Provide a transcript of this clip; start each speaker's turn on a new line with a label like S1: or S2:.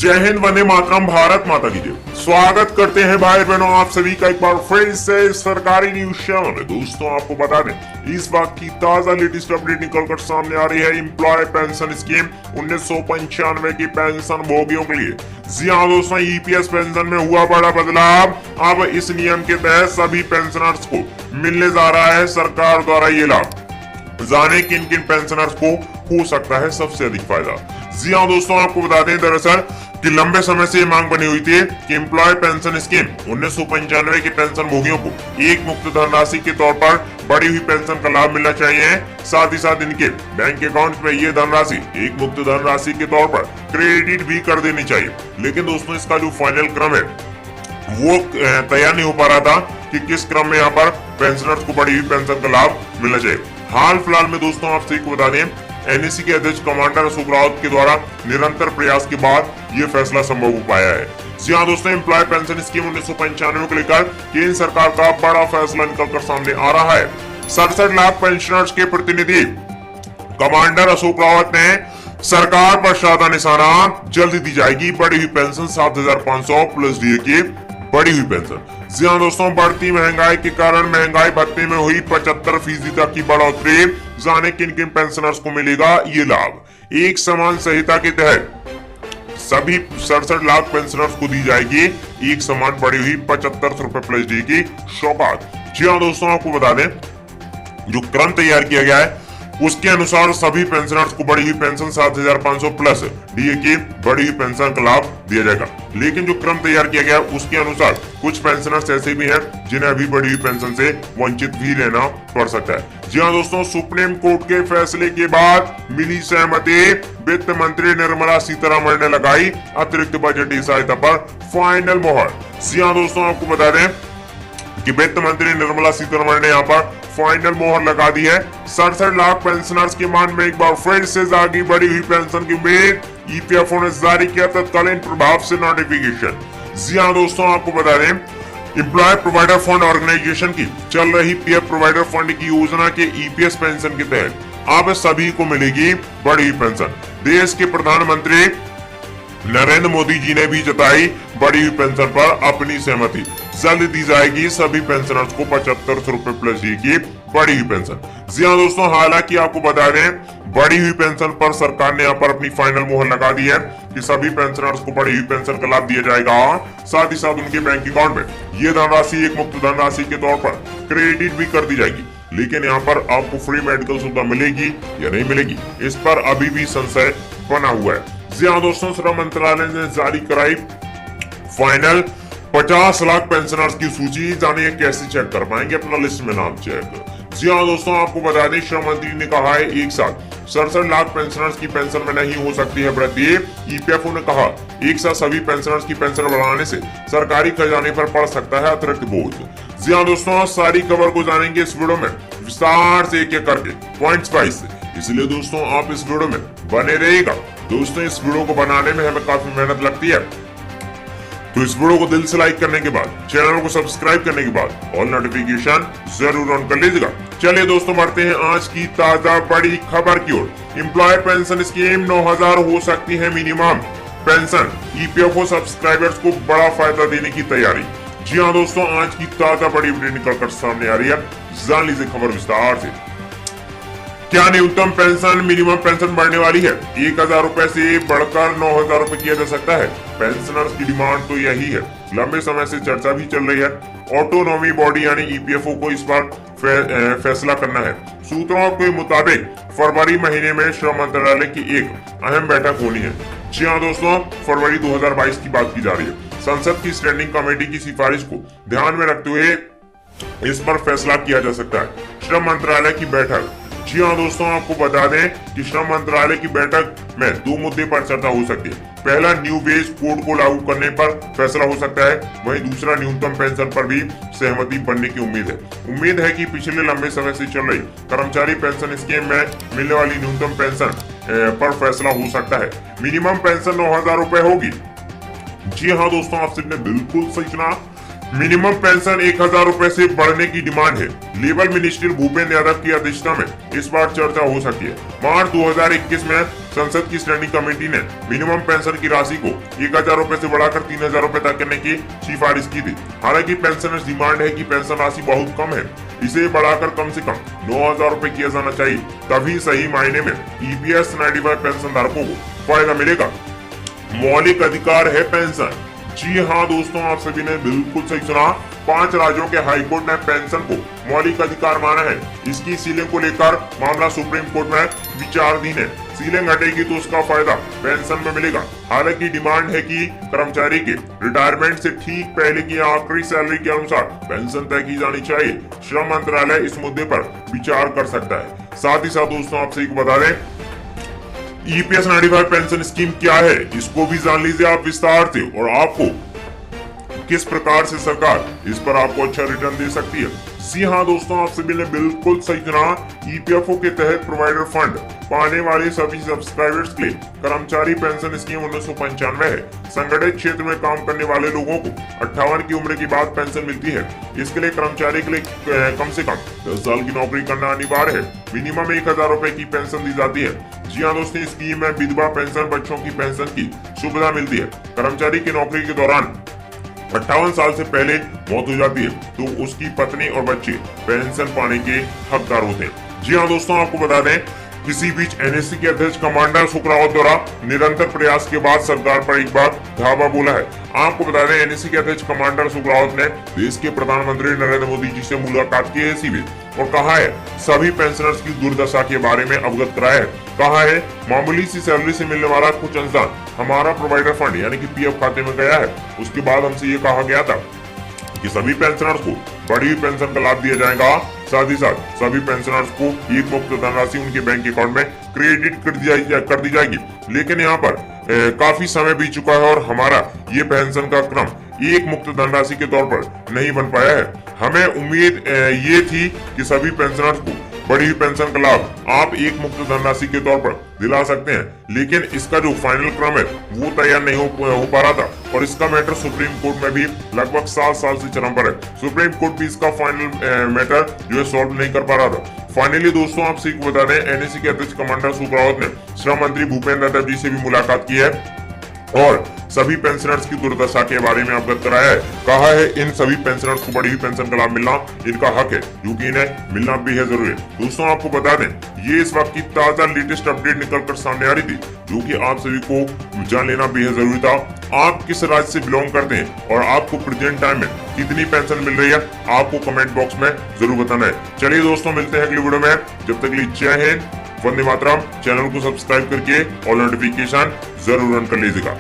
S1: जय हिंद, वंदे मातरम, भारत माता की जय। स्वागत करते हैं भाई बहनों आप सभी का एक बार फिर से सरकारी न्यूज चैनल में। दोस्तों आपको बता दें इस बात की ताजा लेटेस्ट अपडेट निकलकर सामने आ रही है। एम्प्लॉय पेंशन स्कीम 1995 की पेंशन भोगियों के लिए। जी हाँ दोस्तों, ईपीएस पेंशन में हुआ बड़ा बदलाव। अब इस नियम के तहत सभी पेंशनर्स को मिलने जा रहा है सरकार द्वारा ये लाभ। जाने किन किन पेंशनर्स को हो सकता है सबसे अधिक फायदा। जी हाँ दोस्तों, आपको बता दें दरअसल कि लंबे समय से ये मांग बनी हुई थी कि एम्प्लॉय पेंशन स्कीम 1995 के पेंशन भोगियों को एक मुक्त धनराशि के तौर पर बढ़ी हुई पेंशन का लाभ मिलना चाहिए। साथ ही साथ इनके बैंक अकाउंट में ये धनराशि एक मुक्त धनराशि के तौर पर क्रेडिट भी कर देनी चाहिए। लेकिन दोस्तों इसका जो फाइनल क्रम है वो तैयार नहीं हो पा रहा था कि किस क्रम में यहाँ पर पेंशनर्स को बढ़ी हुई पेंशन का लाभ मिलना चाहिए। हाल फिलहाल में दोस्तों आप सभी को बता दें एनएससी के अध्यक्ष कमांडर अशोक रावत के द्वारा निरंतर प्रयास के बाद ये फैसला संभव हो पाया है। जी हाँ दोस्तों, एम्प्लॉय पेंशन स्कीम 1995 को लेकर केंद्र सरकार का बड़ा फैसला निकलकर सामने आ रहा है। 67 लाख पेंशनर्स के प्रतिनिधि कमांडर अशोक रावत ने सरकार पर साधा निशाना, जल्द दी जाएगी बढ़ी हुई पेंशन 7,500 प्लस डीए की बढ़ी हुई पेंशन। जी हाँ दोस्तों, बढ़ती महंगाई के कारण महंगाई भत्ते में हुई 75% तक की बढ़ोतरी। जाने किन किन पेंशनर्स को मिलेगा ये लाभ। एक समान संहिता के तहत सभी 67 लाख पेंशनर्स को दी जाएगी एक समान बढ़ी हुई 75 रुपए प्लस डी की सौगात। जी हाँ दोस्तों, आपको बता दें जो क्रम तैयार किया गया है उसके अनुसार सभी पेंशनर्स को बढ़ी हुई पेंशन 7,500 प्लस डीए की बढ़ी हुई पेंशन का लाभ दिया जाएगा। लेकिन जो क्रम तैयार किया गया उसके अनुसार कुछ पेंशनर्स ऐसे भी हैं जिन्हें अभी बढ़ी हुई पेंशन से वंचित भी रहना पड़ सकता है। जी हाँ दोस्तों, सुप्रीम कोर्ट के फैसले के बाद मिली सहमति। वित्त मंत्री निर्मला सीतारमण ने लगाई अतिरिक्त बजटीय सहायता पर फाइनल मोहर। जी हाँ दोस्तों, आपको बता दें कि वित्त मंत्री निर्मला सीतारमण ने यहाँ पर फाइनल मोहर लगा दी है। 67 लाख पेंशनर्स की मांग में एक बार फिर से जागी बढ़ी हुई पेंशन की उम्मीद। ईपीएफओ ने जारी किया तत्कालीन प्रभाव से नोटिफिकेशन। जी हाँ दोस्तों, आपको बता दें एम्प्लॉय प्रोवाइडर फंड ऑर्गेनाइजेशन की चल रही पीएफ प्रोवाइडर फंड की योजना के ईपीएस पेंशन के तहत अब सभी को मिलेगी बढ़ी हुई पेंशन। देश के प्रधानमंत्री नरेंद्र मोदी जी ने भी जताई बढ़ी हुई पेंशन पर अपनी सहमति। जल्द दी जाएगी सभी पेंशनर्स को 75 रुपए प्लस डी की बढ़ी हुई पेंशन। जी हाँ दोस्तों, हालांकि आपको बता दें बढ़ी हुई पेंशन पर सरकार ने यहाँ पर अपनी फाइनल मोहर लगा दी है कि सभी पेंशनर्स को बढ़ी हुई पेंशन का लाभ दिया जाएगा। साथ ही साथ उनके बैंक अकाउंट में ये धनराशि एक मुक्त धनराशि के तौर पर क्रेडिट भी कर दी जाएगी। लेकिन यहाँ पर आपको फ्री मेडिकल सुविधा मिलेगी या नहीं मिलेगी, इस पर अभी भी संशय बना हुआ है। जी हाँ दोस्तों, श्रम मंत्रालय ने जारी कराई फाइनल 50 लाख पेंशनर्स की सूची। जानिए कैसे चेक कर पाएंगे अपना लिस्ट में नाम चेक। जी हाँ दोस्तों, आपको बता दें श्रम मंत्री ने कहा है एक साथ 67 लाख पेंशनर्स की पेंशन में नहीं हो सकती है वृद्धि। ईपीएफओ ने कहा एक साथ सभी पेंशनर्स की पेंशन बढ़ाने से सरकारी खजाने पर पड़ सकता है अतिरिक्त बोझ। जी हाँ दोस्तों, सारी खबर को जानेंगे इस वीडियो में विस्तार से एक एक करके पॉइंट्स वाइज, इसलिए दोस्तों आप इस वीडियो में बने रहिएगा। दोस्तों इस वीडियो को बनाने में हमें काफी मेहनत लगती है, तो इस वीडियो को दिल से लाइक करने के बाद चैनल को सब्सक्राइब करने के बाद ऑल नोटिफिकेशन जरूर ऑन कर लीजिएगा। चलिए दोस्तों बढ़ते हैं आज की ताजा बड़ी खबर की ओर। एम्प्लॉय पेंशन स्कीम 9,000 हो सकती है मिनिमम पेंशन। ईपीएफओ सब्सक्राइबर्स को बड़ा फायदा देने की तैयारी। जी हाँ दोस्तों, आज की ताजा बड़ी अपडेट निकलकर सामने आ रही है, जान लीजिए खबर विस्तार से। क्या न्यूनतम पेंशन मिनिमम पेंशन बढ़ने वाली है? 1,000 रुपए से बढ़कर 9,000 रुपए किया जा सकता है। पेंशनर्स की डिमांड तो यही है, लंबे समय से चर्चा भी चल रही है। ऑटोनॉमी बॉडी यानी ईपीएफओ को इस बार फैसला करना है। सूत्रों के मुताबिक फरवरी महीने में श्रम मंत्रालय की एक अहम बैठक होनी है। जी हाँ दोस्तों, फरवरी 2022 की बात की जा रही है। संसद की स्टैंडिंग कमेटी की सिफारिश को ध्यान में रखते हुए इस पर फैसला किया जा सकता है। श्रम मंत्रालय की बैठक। जी हाँ दोस्तों, आपको बता दें कि श्रम मंत्रालय की बैठक में 2 मुद्दे पर चर्चा हो सकती है। पहला न्यू वेज कोड को लागू करने पर फैसला हो सकता है, वहीं दूसरा न्यूनतम पेंशन पर भी सहमति बनने की उम्मीद है कि पिछले लंबे समय से चल रही कर्मचारी पेंशन स्कीम में मिलने वाली न्यूनतम पेंशन पर फैसला हो सकता है। मिनिमम पेंशन 9,000 रुपए होगी। जी हाँ दोस्तों, आप सबने बिल्कुल सही सुना, मिनिमम पेंशन 1,000 रुपए से बढ़ने की डिमांड है। लेबर मिनिस्टर भूपेंद्र यादव की अध्यक्षता में इस बार चर्चा हो सकती है। मार्च 2021 में संसद की स्टैंडिंग कमेटी ने मिनिमम पेंशन की राशि को 1000 रूपए से बढ़ाकर 3000 रूपए तक करने की सिफारिश की थी। हालांकि पेंशनर्स डिमांड है कि पेंशन राशि बहुत कम है, इसे बढ़ाकर कम से कम 9000 रूपए किया जाना चाहिए, तभी सही मायने में EPS 95 पेंशन धारकों को फायदा मिलेगा। मौलिक अधिकार है पेंशन। जी हाँ दोस्तों, आप सभी ने बिल्कुल सही सुना। 5 राज्यों के हाईकोर्ट ने पेंशन को मौलिक अधिकार माना है। इसकी सीलिंग को लेकर मामला सुप्रीम कोर्ट में विचाराधीन है। सीलिंग हटेगी तो उसका फायदा पेंशन में मिलेगा। हालांकि डिमांड है कि कर्मचारी के रिटायरमेंट से ठीक पहले की आखिरी सैलरी के अनुसार पेंशन तय की जानी चाहिए। श्रम मंत्रालय इस मुद्दे पर विचार कर सकता है। साथ ही साथ दोस्तों, आप सभी को बता दें, EPS 95 पेंशन स्कीम क्या है, इसको भी जान लीजिए आप विस्तार से, और आपको किस प्रकार से सरकार इस पर आपको अच्छा रिटर्न दे सकती है। जी हाँ दोस्तों, आप सभी ने बिल्कुल सही सुना। EPFO के तहत प्रोवाइडर फंड पाने वाले सभी सब्सक्राइबर्स के लिए कर्मचारी पेंशन स्कीम 1995 है। संगठित क्षेत्र में काम करने वाले लोगों को 58 की उम्र के बाद पेंशन मिलती है। इसके लिए कर्मचारी के लिए कम से कम 10 साल की नौकरी करना अनिवार्य है। मिनिमम 1000 रूपए की पेंशन दी जाती है। जी हाँ दोस्तों, इस स्कीम में विधवा पेंशन, बच्चों की पेंशन की सुविधा मिलती है। कर्मचारी की नौकरी के दौरान 58 साल से पहले मौत हो जाती है तो उसकी पत्नी और बच्चे पेंशन पाने के हकदार होते हैं। जी हाँ दोस्तों, आपको बता दें, इसी बीच NSC के अध्यक्ष कमांडर सुख रावत द्वारा निरंतर प्रयास के बाद सरकार पर एक बार धावा बोला है। आपको बता दें, NSC के अध्यक्ष कमांडर सुख रावत ने देश के प्रधानमंत्री नरेंद्र मोदी जी से मुलाकात की है इसी बीच, और कहा है सभी पेंशनर्स की दुर्दशा के बारे में अवगत कराया है। कहा है मामूली सी सैलरी से मिलने वाला कुछ अनुदान हमारा प्रोवाइडर फंड यानी कि PF खाते में गया है। उसके बाद हमसे ये कहा गया था कि सभी पेंशनर्स को बड़ी हुई पेंशन का लाभ दिया जाएगा। साथ ही साथ सभी पेंशनर्स को एक मुफ्त धनराशि उनके बैंक अकाउंट में क्रेडिट कर दी जाएगी। लेकिन यहाँ पर काफी समय बीत चुका है और हमारा ये पेंशन का क्रम एक मुफ्त धनराशि के तौर पर नहीं बन पाया है। हमें उम्मीद ये थी कि सभी पेंशनर्स को बड़ी हुई पेंशन का लाभ आप एक मुफ्त धनराशि के तौर पर दिला सकते हैं, लेकिन इसका जो फाइनल क्रम है वो तैयार नहीं हो पा रहा था और इसका मैटर सुप्रीम कोर्ट में भी लगभग 7 साल से चरम पर है। सुप्रीम कोर्ट भी इसका फाइनल मैटर जो है सॉल्व नहीं कर पा रहा था। फाइनली दोस्तों, आप सभी को बता दें, NSC के अध्यक्ष कमांडर सुख रावत ने श्रम मंत्री भूपेंद्र यादव जी से भी मुलाकात की है और सभी पेंशनर्स की दुर्दशा के बारे में अवगत कराया है। कहा है इन सभी पेंशनर्स को बड़ी हुई पेंशन का लाभ मिलना इनका हक है, क्योंकि इन्हें मिलना बेहद जरूरी है। दोस्तों, आपको बता दें, ये इस वक्त की ताजा लेटेस्ट अपडेट निकलकर सामने आ रही थी, जो कि आप सभी को जान लेना बेहद जरूरी था। आप किस राज्य से बिलोंग करते हैं और आपको प्रेजेंट टाइम में कितनी पेंशन मिल रही है, आपको कमेंट बॉक्स में जरूर बताना है। चलिए दोस्तों, मिलते हैं अगली वीडियो में। जब तक के लिए जय हिंद, वंदे मातरम। चैनल को सब्सक्राइब करके और नोटिफिकेशन जरूर ऑन कर लीजिएगा।